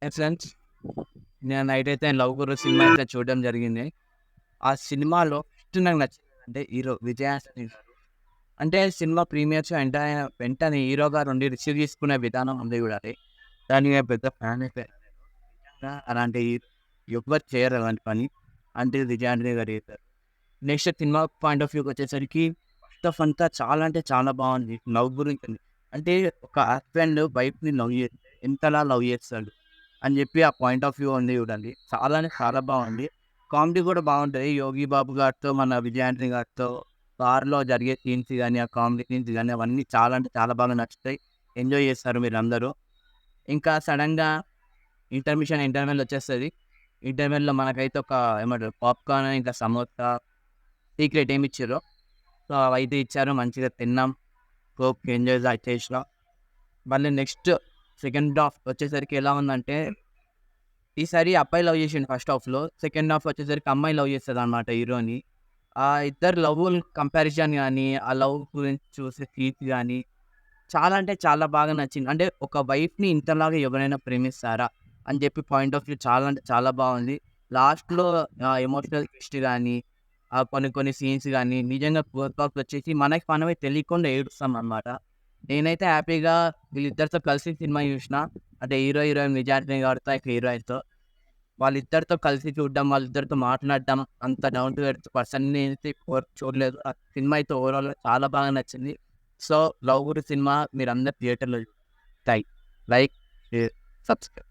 Friends, నేను night అయితే 'love గురు' cinema అయితే చూడడం జరిగింది. ఆ సినిమాలో ఫస్ట్ నాకు నచ్చిందంటే హీరో విజయాసని గారు. అంటే సినిమా ప్రీమియర్ షో వెంటనే హీరో గారు ఉండి రిసీవ్ చేసుకునే విధానం ఉంది చూడాలి. దానికి నేను పెద్ద ఫ్యాన్ అయిపోయాను. నిజంగా అలాంటి ఎవ్వరు చేయరు అలాంటి పని. అంటే విజయానంద్ గారు చేశారు. నెక్స్ట్ సినిమా పాయింట్ ఆఫ్ వ్యూకి వచ్చేసరికి ఫస్ట్ ఆఫ్ అంతా చాలా అంటే చాలా బాగుంది. లవ్ గురించి ఉంది. అంటే ఒక హస్బెండ్ వైఫ్‌ని లవ్ చేస్తే ఎంతలా లవ్ చేస్తాడు అని చెప్పి ఆ పాయింట్ ఆఫ్ వ్యూ ఉంది చూడండి. చాలా అంటే చాలా బాగుంది. కామెడీ కూడా బాగుంటది. 'యోగి బాబు' గారితో, మన విజయానంద్ గారితో కార్‌లో జరిగే సీన్స్ గాని, ఆ కామెడీ సీన్స్ గాని అవన్నీ చాలా అంటే చాలా బాగా నచ్చుతాయి. ఎంజాయ్ చేస్తారు మీరందరూ. ఇంకా సడెన్‌గా ఇంటర్వెల్ వచ్చేస్తది. ఇంటర్వెల్‌లో మనకైతే ఒక ఏమంటారు పాప్‌కార్న్ ఇంకా సమోసా సీక్రెట్ ఏమిచ్చిర్రో, సో, అవైతే ఇచ్చారు. మంచిగా తిన్నాం. కోక్ ఎంజాయ్ చేసినాం. మళ్ళీ నెక్స్ట్ సెకండ్ హాఫ్ వచ్చేసరికి ఎలా ఉందంటే, ఈసారి అబ్బాయి లవ్ చేసిండు ఫస్ట్ హాఫ్‌లో. సెకండ్ హాఫ్ వచ్చేసరికి అమ్మాయి లవ్ చేస్తదనమాట హీరోని. ఆ ఇద్దరు లవ్వుల్ కంపారిజన్ గాని, ఆ లవ్ గురించి చూసే సీన్స్ గాని, చాలా అంటే చాలా బాగా నచ్చింది. అంటే ఒక వైఫ్‌ని ఇంతలాగా ఎవరైనా ప్రేమిస్తారా? అని చెప్పి పాయింట్ ఆఫ్ వ్యూ చాలా అంటే చాలా బాగుంది. లాస్ట్‌లో ఎమోషనల్ ట్విస్ట్ గాని, కొన్ని కొన్ని సీన్స్ గాని నిజంగా గూస్ బంప్స్ వచ్చేసి మనకి మనమే తెలియకుండా ఏడుస్తామనమాట. నేనైతే హ్యాపీగా వీళ్ళిద్దరితో కలిసి సినిమా చూసిన. అంటే హీరోయిన్ విజయార్థిని గారితో, ఇక హీరోయిన్‌తో. వాళ్ళిద్దరితో కలిసి చూడడం, వాళ్ళిద్దరితో మాట్లాడడం, అంత డౌన్ టు ఎర్త్ పర్సన్‌ని నేనైతే చూడలేదు. ఆ సినిమా అయితే ఓవరాల్‌గా చాలా బాగా నచ్చింది. సో, 'లవ్ గురు' సినిమా మీరందరూ థియేటర్‌లో చూడండి. Like, share, subscribe.